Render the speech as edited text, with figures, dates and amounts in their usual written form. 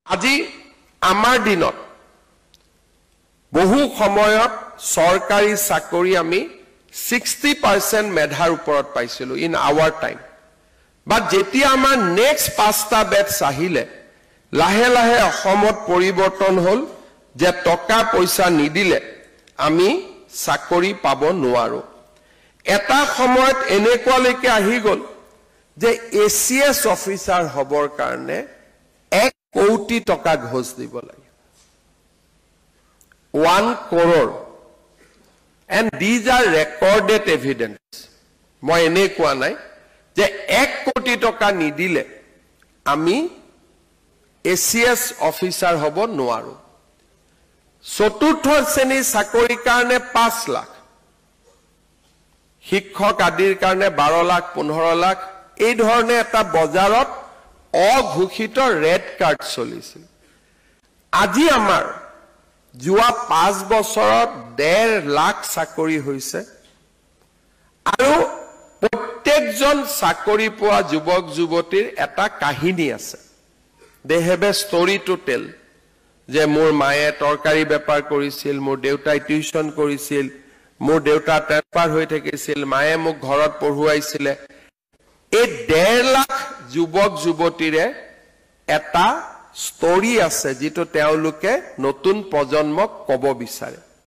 আজি আমাৰ দিনত বহু সময়ত সৰকাৰি চাকৰি আমি 60% মেধাৰ ওপৰত পাইছিলো ইন আৱাৰ টাইম বাট যেতিয়া আমাৰ নেক্সট পাঁচটা বেটছ আহিলে লাহে লাহে অসমত পৰিৱৰ্তন হল যে টকা পইচা নিদিলে আমি চাকৰি পাব নোৱাৰো এটা সময়ত এনেকুৱালৈকে আহি গল যে এচিএস অফিচাৰ হবৰ কাৰণে 1 কোটি টকা ঘোষ দিব লাগে 1 crore and these are recorded evidence মই এনে কোৱা নাই যে 1 কোটি টকা নিদিলে আমি এচিএস অফিচাৰ হব নোৱাৰো চতুৰ্থ শ্ৰেণী চাকৰিৰ কাৰণে 5 লাখ শিক্ষক আদিৰ কাৰণে 12 লাখ 15 লাখ এই ধৰণে এটা বজাৰত অঘোষিত ৰেড কাৰ্ড চলিছিল আজি আমাৰ যোৱা 5 বছৰত 1.5 লাখ চাকৰি হৈছে আৰু প্ৰত্যেকজন চাকৰি পোৱা যুৱক যুৱতীৰ এটা কাহিনী আছে they have a story to tell যে মোৰ মায়ে তৰকাৰী বেপাৰ কৰিছিল মোৰ দেউতাই টিউচন কৰিছিল মোৰ দেউতা ট্ৰান্সফাৰ হৈ থাকিছিল মায়ে মোক ঘৰত পঢ়ুৱাইছিল এই 1.5 লাখ যুৱক যুৱতীৰে এটা ষ্টৰী আছে যেটো তেওঁলোকে নতুন প্ৰজন্মক কব বিচাৰে